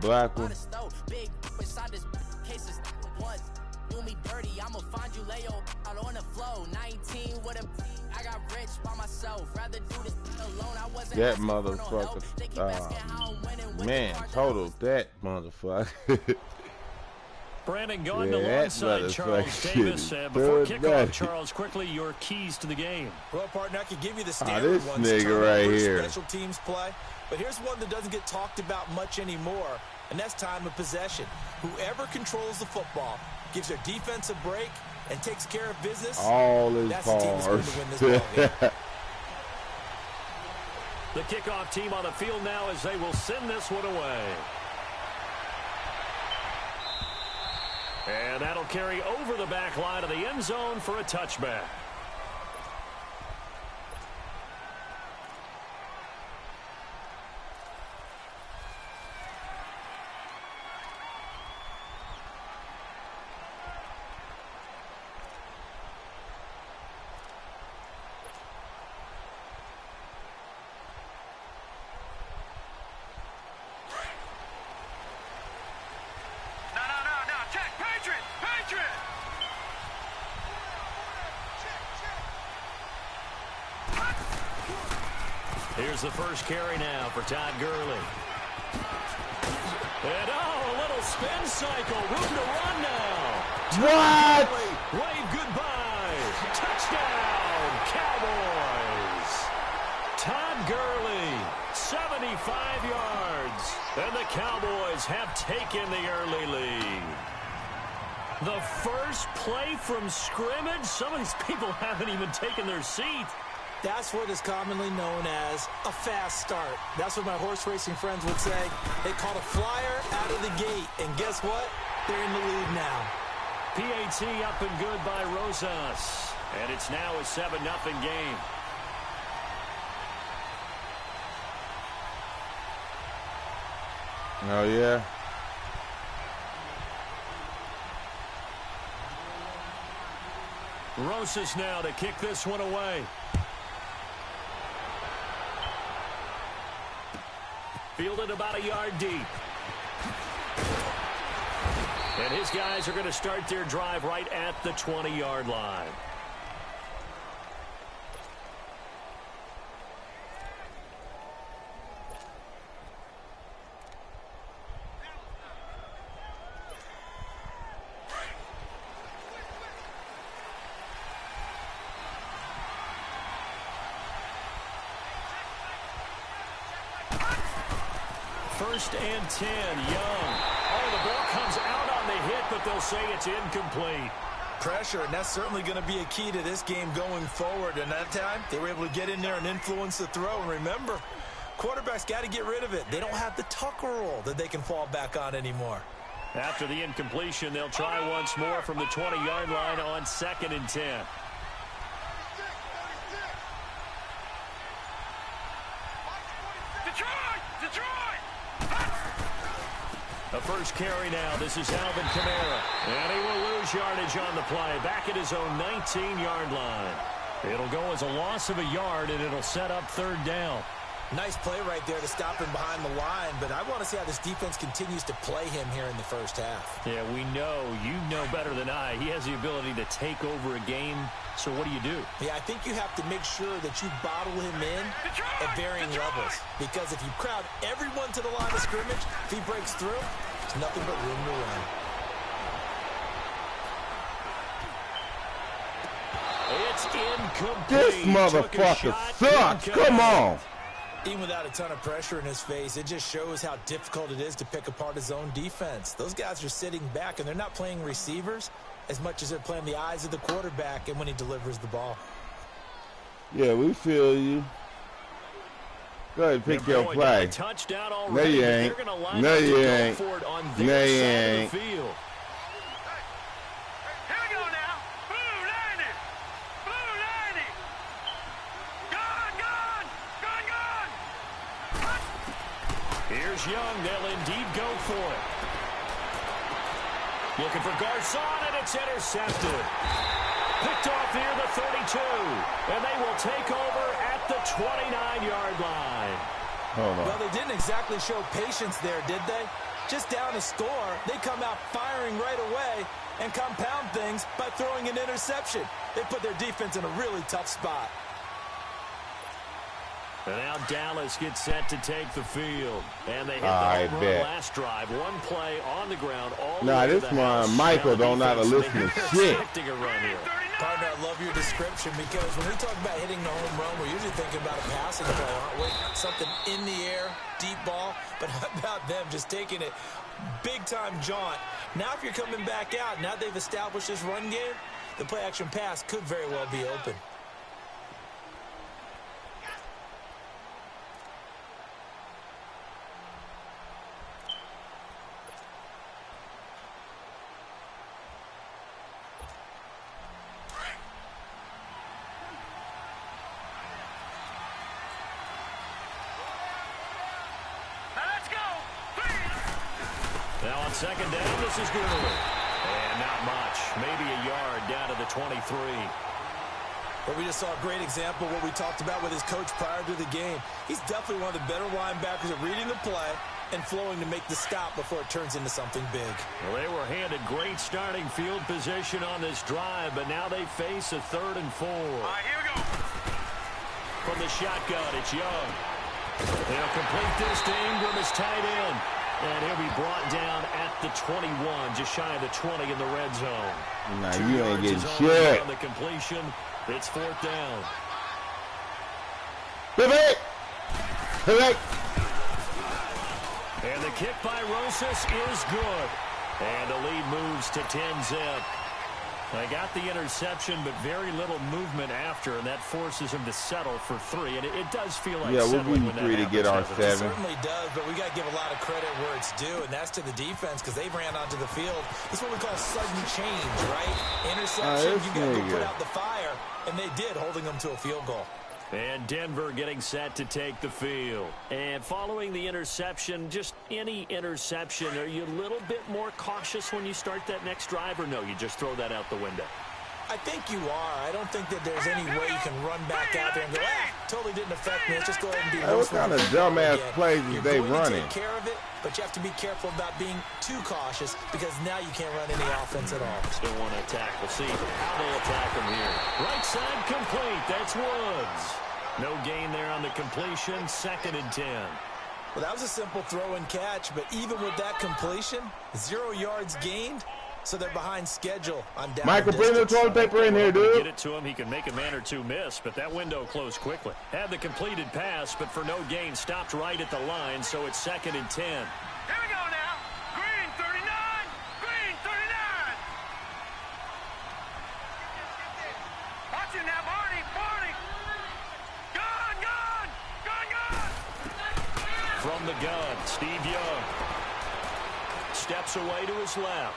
black one. Do me dirty, I'ma find you lay out on the floor. 19 with a I got rich by myself. Rather do this alone. I wasn't that motherfucker. Man, total that motherfucker. Brandon going alongside Charles Davis. Before kickoff, Charles, quickly your keys to the game. Well, partner, I could give you the standard this ones. nigga right here. Special teams play. But here's one that doesn't get talked about much anymore, and that's time of possession. Whoever controls the football gives their defense a break and takes care of business. All his that's the team that's going to win this ball game. The kickoff team on the field now as they will send this one away. And that'll carry over the back line of the end zone for a touchback. Here's the first carry now for Todd Gurley. And a little spin cycle. Room to run now. What? Wave goodbye. Touchdown, Cowboys. Todd Gurley, 75 yards. And the Cowboys have taken the early lead. The first play from scrimmage. Some of these people haven't even taken their seat. That's what is commonly known as a fast start. That's what my horse racing friends would say. They caught a flyer out of the gate. And guess what? They're in the lead now. PAT up and good by Rosas. And it's now a 7-0 game. Oh, yeah. Rosas now to kick this one away. Fielded about a yard deep. And his guys are going to start their drive right at the 20-yard line. First and 10, Young. Oh, the ball comes out on the hit, but they'll say it's incomplete. Pressure, and that's certainly going to be a key to this game going forward. And that time, they were able to get in there and influence the throw. And remember, quarterbacks got to get rid of it. They don't have the Tucker roll that they can fall back on anymore. After the incompletion, they'll try once more from the 20-yard line on 2nd and 10. The first carry now. This is Alvin Kamara. And he will lose yardage on the play. Back at his own 19-yard line. It'll go as a loss of a yard, and it'll set up 3rd down. Nice play right there to stop him behind the line, but I want to see how this defense continues to play him here in the first half. Yeah, we know. You know better than I. He has the ability to take over a game, so what do you do? Yeah, I think you have to make sure that you bottle him in at varying levels, because if you crowd everyone to the line of scrimmage, if he breaks through, there's nothing but room to run. It's incomplete. This motherfucker sucks. Come on. Even without a ton of pressure in his face, it just shows how difficult it is to pick apart his own defense. Those guys are sitting back, and they're not playing receivers as much as they're playing the eyes of the quarterback and when he delivers the ball. Yeah, we feel you. Go ahead and pick your play. No, you ain't. No, you ain't. No, you ain't. Here's Young. They'll indeed go for it. Looking for Garcon, and it's intercepted. Picked off near the 32. And they will take over at the 29-yard line. Hold on. Well, they didn't exactly show patience there, did they? just down a score, they come out firing right away and compound things by throwing an interception. They put their defense in a really tough spot. And now Dallas gets set to take the field. And they hit the home run last drive. One play on the ground. This one, Michael don't know how to listen to shit. Partner, I love your description because when we talk about hitting the home run, we're usually thinking about a passing play, aren't we? Something in the air, deep ball. But how about them just taking it big-time jaunt? Now if you're coming back out, now they've established this run game, the play-action pass could very well be open. Now on second down, this is Gurley. And not much. Maybe a yard down to the 23. But we just saw a great example of what we talked about with his coach prior to the game. He's definitely one of the better linebackers at reading the play and flowing to make the stop before it turns into something big. Well, they were handed great starting field position on this drive, but now they face a 3rd and 4. All right, here we go. From the shotgun, it's Young. They'll complete this to Ingram as tight end. And he'll be brought down at the 21, just shy of the 20 in the red zone. Nah, you ain't getting shit. On the completion, it's 4th down. Pivot! And the kick by Rosas is good. And the lead moves to 10-zip. They got the interception, but very little movement after, and that forces him to settle for 3. And it does feel like we'll be 3 to get our 7. It certainly does, but we got to give a lot of credit where it's due, and that's to the defense because they ran onto the field. This is what we call sudden change, right? Interception, you got to put out the fire, and they did, holding them to a field goal. And Denver getting set to take the field. And following the interception, just any interception, are you a little bit more cautious when you start that next drive, or no, you just throw that out the window? I think you are. I don't think that there's any way you can run back out there and go, totally didn't affect me. Let's just go ahead and do what kind of dumbass plays is they running? Take care of it, but you have to be careful about being too cautious because now you can't run any offense at all. Still want to attack. We'll see how they attack them here. Right side complete. That's Woods. No gain there on the completion. 2nd and 10. Well, that was a simple throw and catch, but even with that completion, 0 yards gained. So they're behind schedule on down. Michael, bring the toilet paper in here, dude. Get it to him. He can make a man or two miss, but that window closed quickly. Had the completed pass, but for no gain, stopped right at the line, so it's 2nd and 10. Here we go now. Green 39. Green 39. Watch it now, Barney. Barney. Gun. From the gun, Steve Young. Steps away to his left.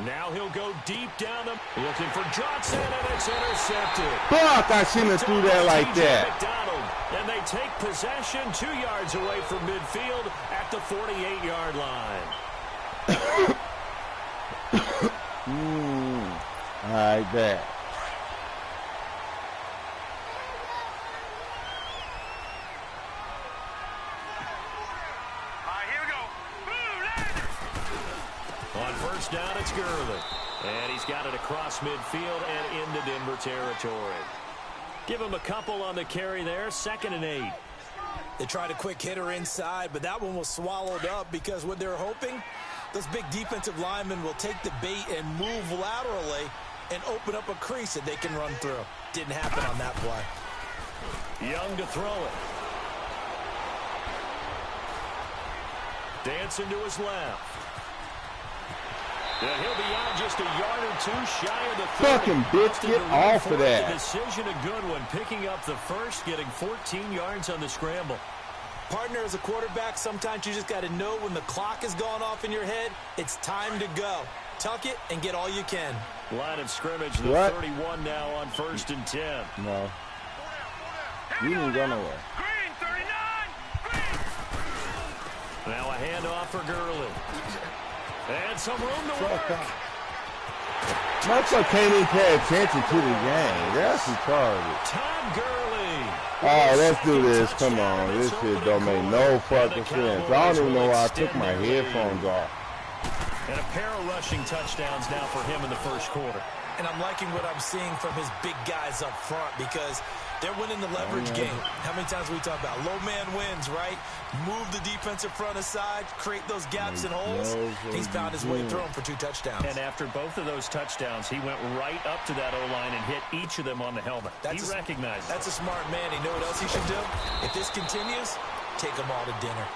Now he'll go deep down the looking for Johnson, and it's intercepted. Fuck, I shouldn't have threw that like that. McDonald, and they take possession 2 yards away from midfield at the 48-yard line. I bet. On first down, it's Gurley. And he's got it across midfield and into Denver territory. Give him a couple on the carry there. 2nd and 8. They tried a quick hitter inside, but that one was swallowed up because what they're hoping, those big defensive linemen will take the bait and move laterally and open up a crease that they can run through. Didn't happen on that play. Young to throw it. Dancing to his left. Yeah, he'll be out just a yard or 2 shy of the 30. Fucking bitch, get off of that. The decision, a good one. Picking up the first, getting 14 yards on the scramble. Partner, as a quarterback, sometimes you just got to know when the clock has gone off in your head, it's time to go. Tuck it and get all you can. Line of scrimmage, the 31 now on 1st and 10. No. You didn't go nowhere. Green 39. Green. Now a handoff for Gurley. And some room to work. Motherfucker can't even pay attention to the game. That's retarded. Todd Gurley. Oh, let's do this. Come on. This shit don't make no fucking sense. I don't even know why I took my headphones off. And a pair of rushing touchdowns now for him in the first quarter. And I'm liking what I'm seeing from his big guys up front because they're winning the leverage game. How many times we talk about low man wins, right? Move the defensive front aside, create those gaps and holes. He's found his way through them for 2 touchdowns. And after both of those touchdowns, he went right up to that O-line and hit each of them on the helmet. He recognized it. That's a smart man. You know what else he should do? If this continues, take them all to dinner.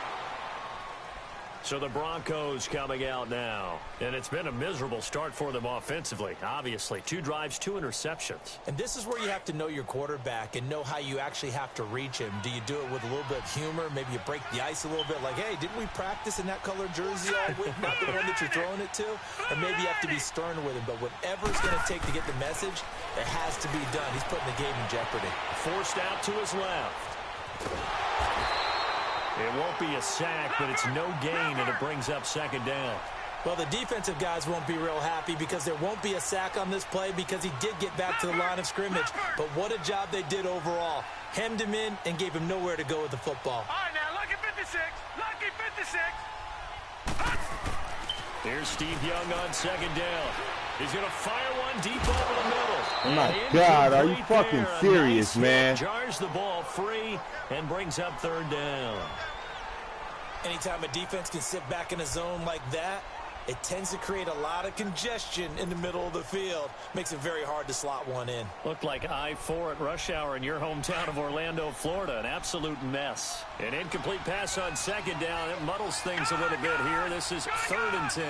So the Broncos coming out now. And it's been a miserable start for them offensively, obviously. 2 drives, 2 interceptions. And this is where you have to know your quarterback and know how you actually have to reach him. Do you do it with a little bit of humor? Maybe you break the ice a little bit like, hey, didn't we practice in that colored jersey all week? Not the one that you're throwing it to? Or maybe you have to be stern with him. But whatever it's going to take to get the message, it has to be done. He's putting the game in jeopardy. Forced out to his left. It won't be a sack, but it's no gain, and it brings up second down. Well, the defensive guys won't be real happy because there won't be a sack on this play because he did get back to the line of scrimmage. But what a job they did overall. Hemmed him in and gave him nowhere to go with the football. All right, now, lucky 56. Lucky 56. Here's Steve Young on second down. He's going to fire one deep over the middle. Oh, my God. Are you fucking serious, man? Jars the ball free and brings up third down. Anytime a defense can sit back in a zone like that, it tends to create a lot of congestion in the middle of the field. Makes it very hard to slot one in. Looked like I-4 at rush hour in your hometown of Orlando, Florida. An absolute mess. An incomplete pass on second down. It muddles things a little bit here. This is 3rd and 10.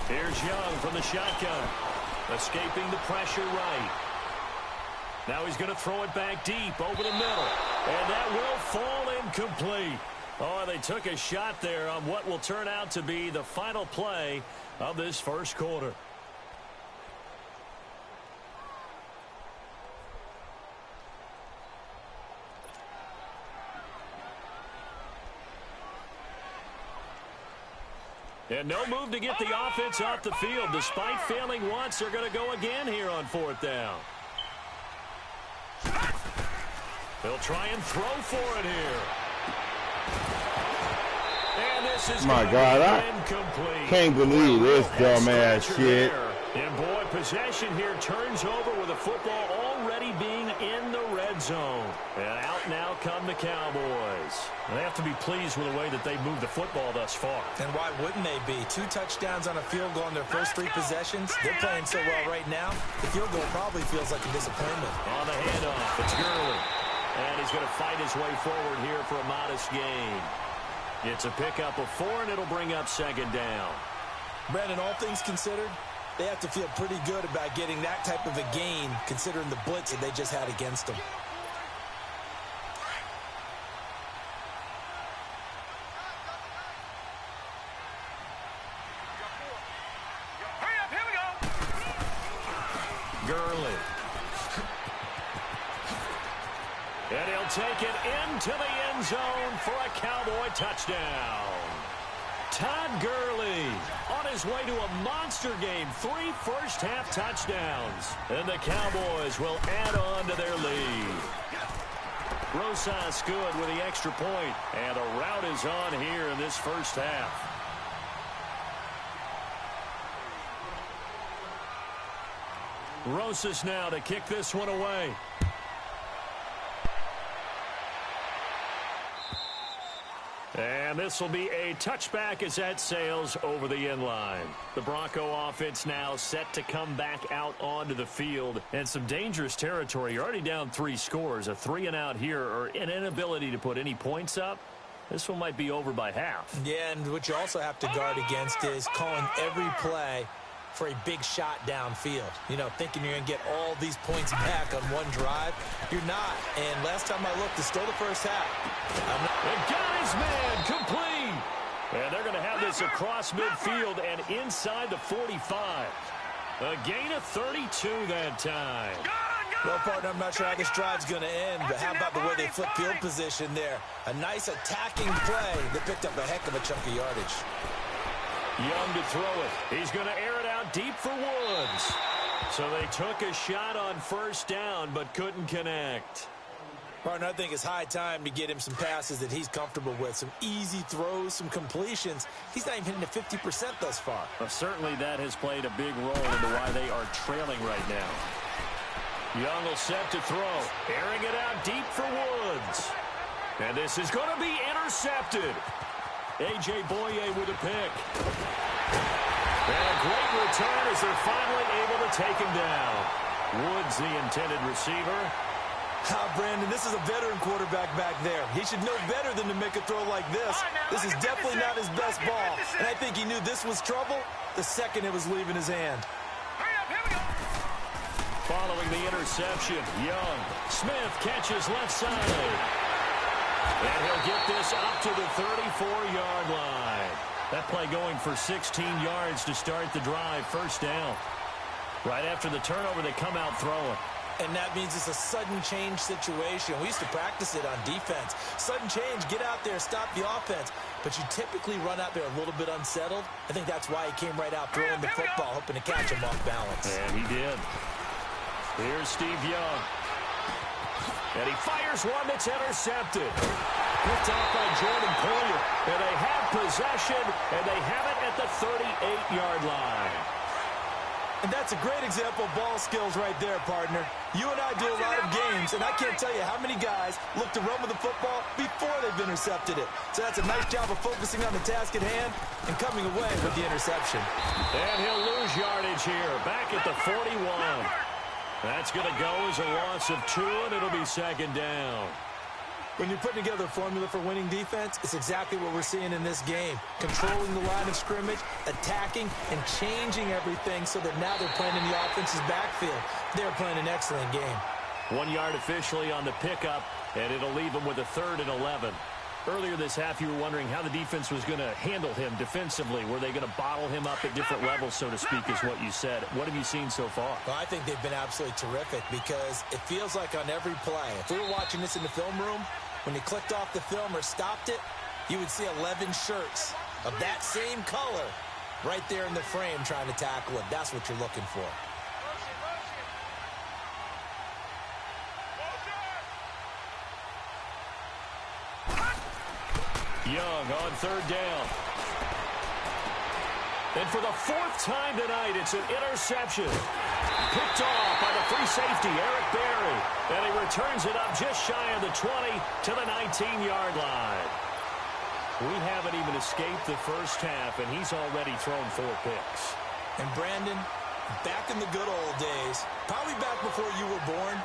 Here's Young from the shotgun. Escaping the pressure right. Now he's going to throw it back deep over the middle. And that will fall incomplete. Oh, they took a shot there on what will turn out to be the final play of this first quarter. And no move to get the offense off the field. Despite failing once, they're going to go again here on 4th down. They'll try and throw for it here. And this is my God, I can't believe this dumbass shit. And boy, possession here turns over with the football already being in the red zone. And out now come the Cowboys. They have to be pleased with the way that they moved the football thus far. And why wouldn't they be? 2 touchdowns on a field goal in their first 3 possessions. They're playing so well right now, the field goal probably feels like a disappointment. On the handoff, it's Gurley. And he's going to fight his way forward here for a modest gain. It's a pickup of 4, and it'll bring up second down. Brandon, all things considered, they have to feel pretty good about getting that type of a gain considering the blitz that they just had against them. Hurry up, here we go. Gurley. And he'll take it into the end zone for a Cowboy touchdown. Todd Gurley on his way to a monster game. 3 first-half touchdowns. And the Cowboys will add on to their lead. Rosas good with the extra point. And the rout is on here in this first half. Rosas now to kick this one away. And this will be a touchback as that sails over the end line. The Bronco offense now set to come back out onto the field. And some dangerous territory. You're already down 3 scores. A 3-and-out here or an inability to put any points up. This one might be over by half. Yeah, and what you also have to guard against is calling every play for a big shot downfield. You know, thinking you're going to get all these points back on one drive. You're not. And last time I looked, it's still the first half. And got his man complete. And they're going to have this across midfield and inside the 45. A gain of 32 that time. Well, partner, I'm not sure how this drive's going to end, but how about the way they flip field position there? A nice attacking play that picked up a heck of a chunk of yardage. Young to throw it. He's going to air it out deep for Woods. So they took a shot on first down but couldn't connect. Partner, I think it's high time to get him some passes that he's comfortable with, some easy throws, some completions. He's not even hitting at 50% thus far. Well, certainly that has played a big role into why they are trailing right now. Young will set to throw, airing it out deep for Woods. And this is going to be intercepted. A.J. Boye with a pick. And a great return as they're finally able to take him down. Woods, the intended receiver. Brandon, this is a veteran quarterback back there. He should know better than to make a throw like this. This is definitely not his best ball. And I think he knew this was trouble the second it was leaving his hand. Following the interception, Young. Smith catches left side. And he'll get this up to the 34-yard line. That play going for 16 yards to start the drive, first down. Right after the turnover, they come out throwing. And that means it's a sudden change situation. We used to practice it on defense. Sudden change, get out there, stop the offense. But you typically run out there a little bit unsettled. I think that's why he came right out throwing the football, hoping to catch him off balance. And he did. Here's Steve Young. And he fires one that's intercepted. Picked off by Jordan Poyer. And they have possession, and they have it at the 38-yard line. And that's a great example of ball skills right there, partner. You and I do a lot of games, and I can't tell you how many guys look to run with the football before they've intercepted it. So that's a nice job of focusing on the task at hand and coming away with the interception. And he'll lose yardage here, back at the 41. That's going to go as a loss of 2, and it'll be second down. When you're putting together a formula for winning defense, it's exactly what we're seeing in this game. Controlling the line of scrimmage, attacking, and changing everything so that now they're playing in the offense's backfield. They're playing an excellent game. 1 yard officially on the pickup, and it'll leave them with a 3rd and 11. Earlier this half, you were wondering how the defense was going to handle him defensively. Were they going to bottle him up at different levels, so to speak, is what you said. What have you seen so far? Well, I think they've been absolutely terrific because it feels like on every play, if we were watching this in the film room, when he clicked off the film or stopped it, you would see 11 shirts of that same color right there in the frame trying to tackle it. That's what you're looking for. Young on 3rd down. And for the 4th time tonight, it's an interception. Picked off by the free safety, Eric Berry. And he returns it up just shy of the 20 to the 19-yard line. We haven't even escaped the first half, and he's already thrown 4 picks. And Brandon, back in the good old days, probably back before you were born,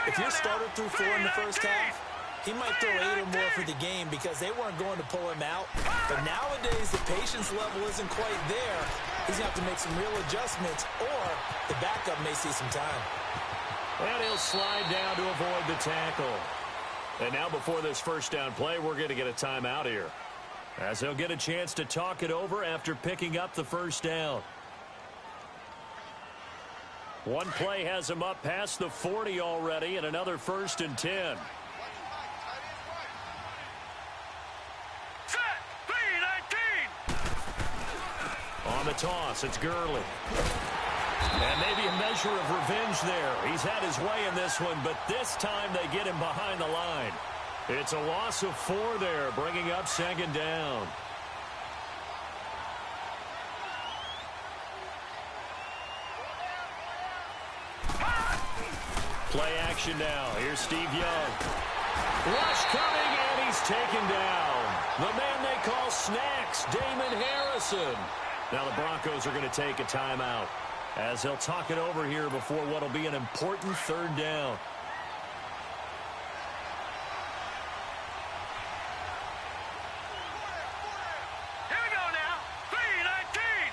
if your starter threw 4 in the first half, he might throw 8 or more for the game because they weren't going to pull him out. But nowadays, the patience level isn't quite there. He's going to have to make some real adjustments, or the backup may see some time. And he'll slide down to avoid the tackle. And now before this first down play, we're going to get a timeout here, as they'll get a chance to talk it over after picking up the first down. One play has him up past the 40 already, and another 1st and 10. On the toss, it's Gurley. And maybe a measure of revenge there. He's had his way in this one, but this time they get him behind the line. It's a loss of 4 there, bringing up 2nd down. Play action now. Here's Steve Young. Rush coming, and he's taken down. The man they call Snacks, Damon Harrison. Now the Broncos are going to take a timeout as they'll talk it over here before what will be an important 3rd down. Here we go now. 3-19.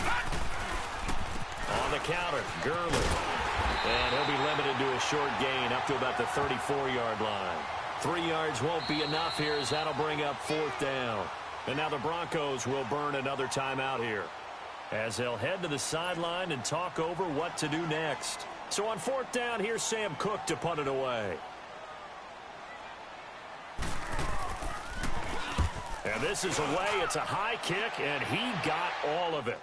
3-19. On the counter, Gurley. And he'll be limited to a short gain up to about the 34-yard line. 3 yards won't be enough here as that'll bring up 4th down. And now the Broncos will burn another timeout here, as they'll head to the sideline and talk over what to do next. So on 4th down, here's Sam Cook to punt it away. And this is away. It's a high kick, and he got all of it.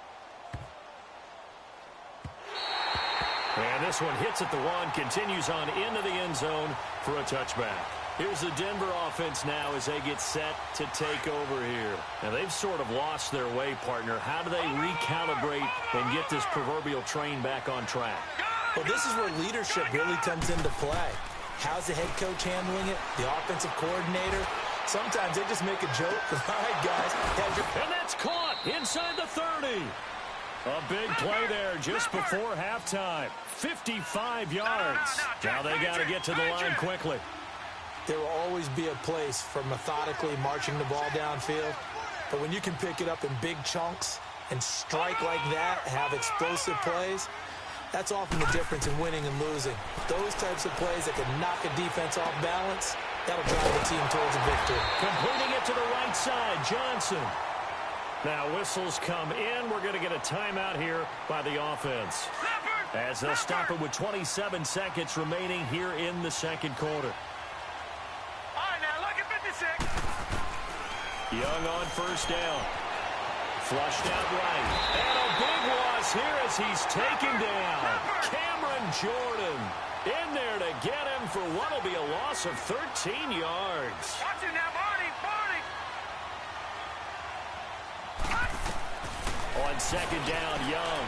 And this one hits at the 1, continues on into the end zone for a touchback. Here's the Denver offense now as they get set to take over here. Now, they've sort of lost their way, partner. How do they recalibrate and get this proverbial train back on track? Well, this is where leadership really comes into play. How's the head coach handling it? The offensive coordinator? Sometimes they just make a joke. All right, guys. And that's caught inside the 30. A big play there just before halftime. 55 yards. Now they got to get to the line quickly. There will always be a place for methodically marching the ball downfield. But when you can pick it up in big chunks and strike like that, have explosive plays, that's often the difference in winning and losing. Those types of plays that can knock a defense off balance, that'll drive the team towards a victory. Completing it to the right side, Johnson. Now whistles come in. We're going to get a timeout here by the offense, as they'll stop it with 27 seconds remaining here in the second quarter. All right, now look at 56. Young on first down. Flushed out right. And a big loss here as he's taken down. Cameron Jordan in there to get him for what will be a loss of 13 yards. Watch it now, Barney. On second down, Young.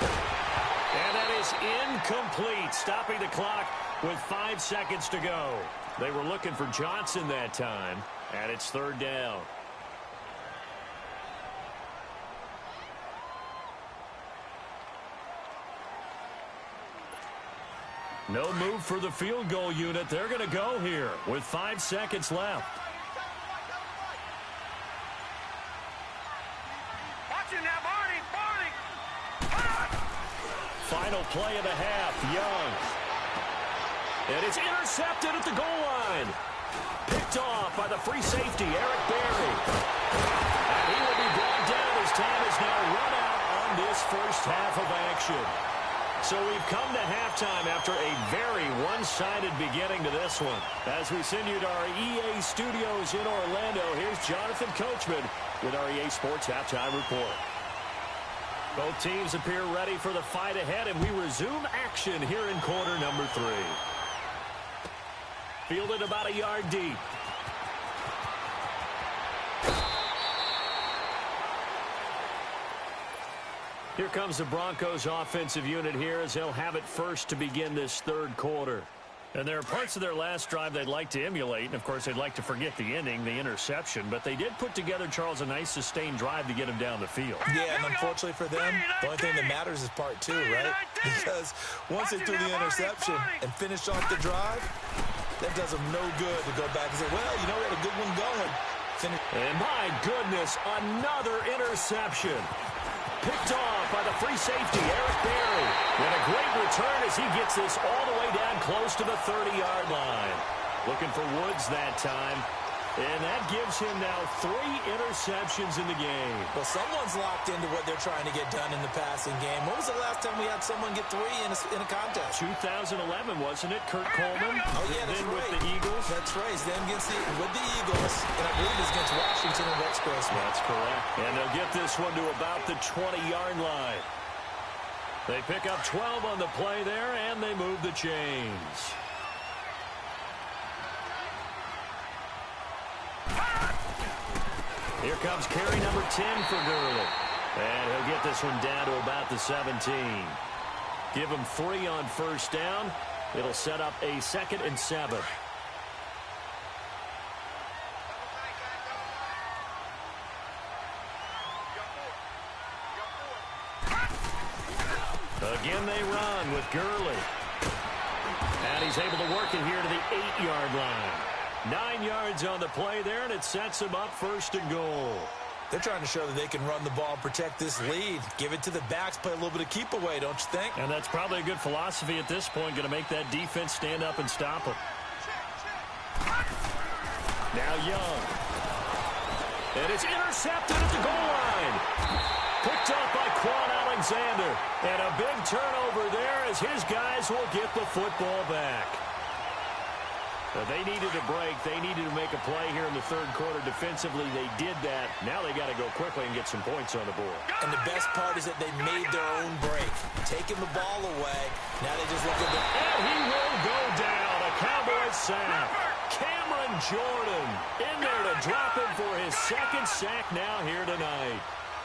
And that is incomplete, stopping the clock with 5 seconds to go. They were looking for Johnson that time, and it's third down. No move for the field goal unit. They're going to go here with 5 seconds left. Final play of the half, Young. And it's intercepted at the goal line. Picked off by the free safety, Eric Berry. And he will be brought down as time is now run out on this first half of action. So we've come to halftime after a very one-sided beginning to this one. As we send you to our EA studios in Orlando, here's Jonathan Coachman with our EA Sports Halftime Report. Both teams appear ready for the fight ahead, and we resume action here in quarter number 3. Fielded about a yard deep. Here comes the Broncos offensive unit here as they'll have it first to begin this third quarter. And there are parts of their last drive they'd like to emulate. And, of course, they'd like to forget the ending, the interception. But they did put together, Charles, a nice sustained drive to get him down the field. Yeah, and unfortunately for them, the only thing that matters is part 2, right? Because once they threw the interception and finished off the drive, that does them no good to go back and say, well, you know, we had a good one going. And, my goodness, another interception. Picked off by the free safety, Eric Berry. And a great return as he gets this all the way down close to the 30-yard line. Looking for Woods that time. And that gives him now 3 interceptions in the game. Well, someone's locked into what they're trying to get done in the passing game. When was the last time we had someone get 3 in a contest? 2011, wasn't it? Kurt Coleman. Oh, yeah, that's then right. With the Eagles. That's right. Then with the Eagles, and I believe it's against Washington and Rex Grossman. That's correct. And they'll get this one to about the 20-yard line. They pick up 12 on the play there, and they move the chains. Here comes carry number 10 for Gurley. And he'll get this one down to about the 17. Give him 3 on first down. It'll set up a 2nd and 7. Again they run with Gurley. And he's able to work it here to the 8-yard line. 9 yards on the play there, and it sets him up 1st and goal. They're trying to show that they can run the ball, protect this lead. Give it to the backs, play a little bit of keep away, don't you think? And that's probably a good philosophy at this point, going to make that defense stand up and stop him. Now Young. And it's intercepted at the goal line. Picked up by Quan Alexander. And a big turnover there as his guys will get the football back. They needed a break. They needed to make a play here in the third quarter. Defensively, they did that. Now they got to go quickly and get some points on the board. And the best part is that they made their own break. Taking the ball away. Now they just look at the... And he will go down. A Cowboys sack. Cameron Jordan in there to drop him for his second sack now here tonight.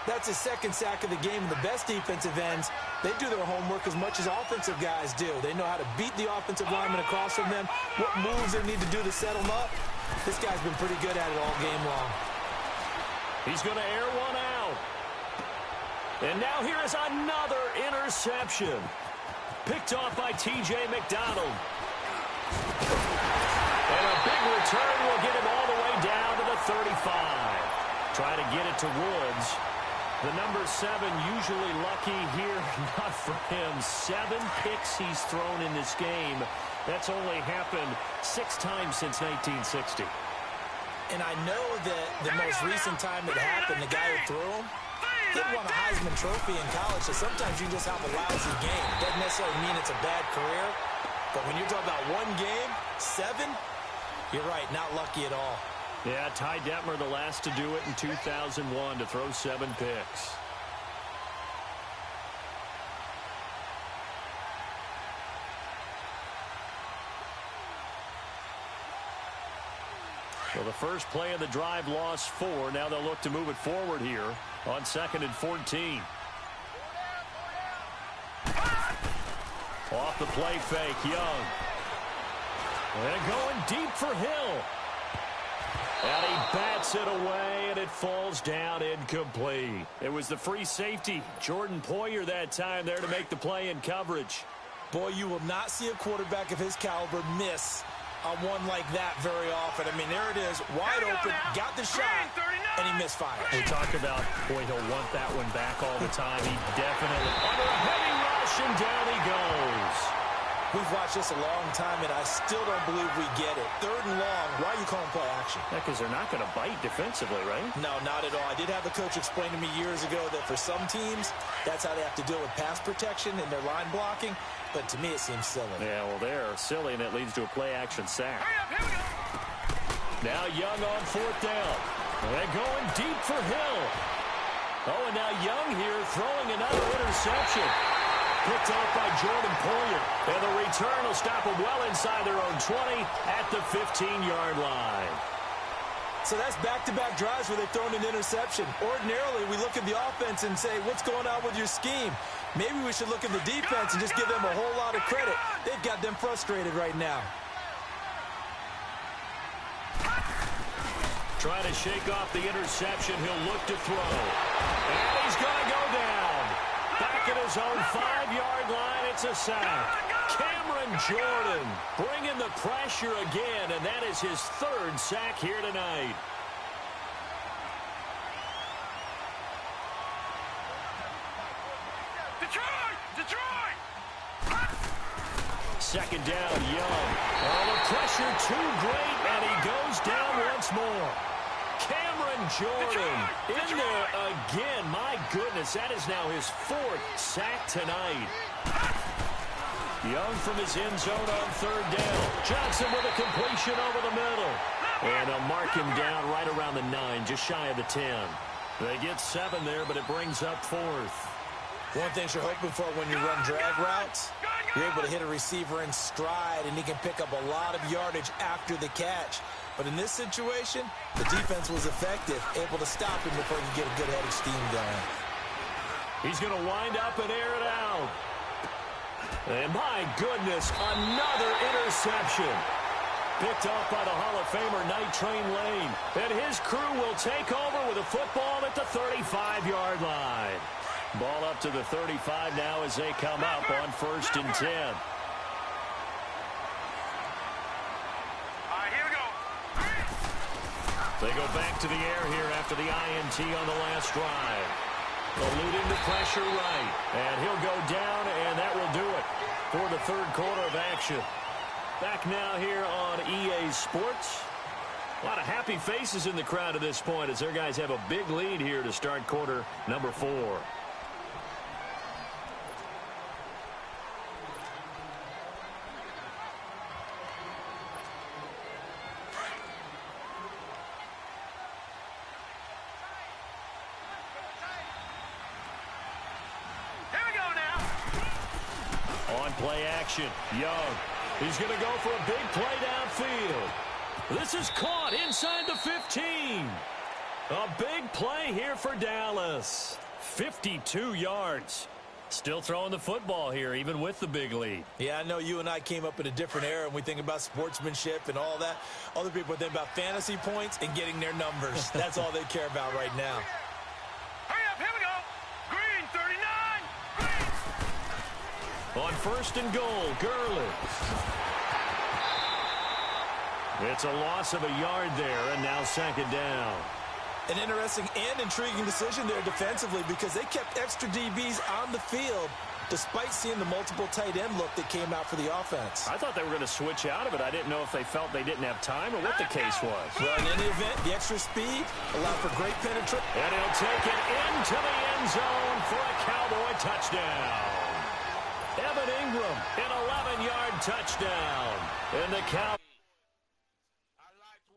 That's his second sack of the game. And the best defensive ends, they do their homework as much as offensive guys do. They know how to beat the offensive lineman across from them, what moves they need to do to set them up. This guy's been pretty good at it all game long. He's going to air one out. And now here is another interception. Picked off by T.J. McDonald. And a big return will get him all the way down to the 35. Try to get it to Woods. The number 7 usually lucky here. Not for him. 7 picks he's thrown in this game. That's only happened 6 times since 1960. And I know that the most recent time it happened, the guy who threw him, he won a Heisman Trophy in college, so sometimes you just have a lousy game. Doesn't necessarily mean it's a bad career, but when you're talking about one game, 7, you're right, not lucky at all. Yeah, Ty Detmer, the last to do it in 2001, to throw 7 picks. Well, the first play of the drive lost 4. Now they'll look to move it forward here on 2nd and 14. Off the play fake, Young. And going deep for Hill. And he bats it away, and it falls down incomplete. It was the free safety, Jordan Poyer, that time there to make the play in coverage. Boy, you will not see a quarterback of his caliber miss on one like that very often. I mean, there it is, wide open, got the shot, and he misfired. We talk about, boy, he'll want that one back all the time. He definitely, under a heavy rush, and down he goes. We've watched this a long time, and I still don't believe we get it. 3rd and long, why are you calling play action? Yeah, because they're not going to bite defensively, right? No, not at all. I did have a coach explain to me years ago that for some teams, that's how they have to deal with pass protection and their line blocking. But to me, it seems silly. Yeah, well, they're silly, and it leads to a play-action sack. Now Young on 4th down. They're going deep for Hill. Oh, and now Young here throwing another interception. Picked off by Jordan Poyer. And the return will stop them well inside their own 20 at the 15-yard line. So that's back-to-back drives where they've thrown an interception. Ordinarily, we look at the offense and say, what's going on with your scheme? Maybe we should look at the defense and just give them a whole lot of credit. They've got them frustrated right now. Trying to shake off the interception. He'll look to throw. And he's going to go down. Back at his own 5-yard line, it's a sack. Cameron Jordan bringing the pressure again, and that is his 3rd sack here tonight. Detroit! 2nd down, Young. Oh, the pressure too great, and he goes down once more. Cameron Jordan in there again. My goodness, that is now his 4th sack tonight. Young from his end zone on 3rd down. Johnson with a completion over the middle. And they'll mark him down right around the 9, just shy of the 10. They get 7 there, but it brings up 4th. One thing you're hoping for when you run drag routes, you're able to hit a receiver in stride, and he can pick up a lot of yardage after the catch. But in this situation, the defense was effective, able to stop him before he could get a good head of steam going. He's going to wind up and air it out. And my goodness, another interception. Picked off by the Hall of Famer Night Train Lane. And his crew will take over with a football at the 35-yard line. Ball up to the 35 now as they come up on 1st and 10. They go back to the air here after the INT on the last drive. Eluding the pressure right. And he'll go down, and that will do it for the 3rd quarter of action. Back now here on EA Sports. A lot of happy faces in the crowd at this point as their guys have a big lead here to start quarter number 4. On play action, Young. He's going to go for a big play downfield. This is caught inside the 15. A big play here for Dallas. 52 yards. Still throwing the football here, even with the big lead. Yeah, I know you and I came up in a different era, and we think about sportsmanship and all that. Other people think about fantasy points and getting their numbers. That's all they care about right now. Hurry up, here we go. Green 39. Green. On first and goal, Gurley. It's a loss of a yard there, and now second down. An interesting and intriguing decision there defensively because they kept extra DBs on the field despite seeing the multiple tight end look that came out for the offense. I thought they were going to switch out of it. I didn't know if they felt they didn't have time or what the case was. Well, in any event, the extra speed allowed for great penetration. And he'll take it into the end zone for a Cowboy touchdown. Evan Ingram, an 11-yard touchdown. And the Cowboys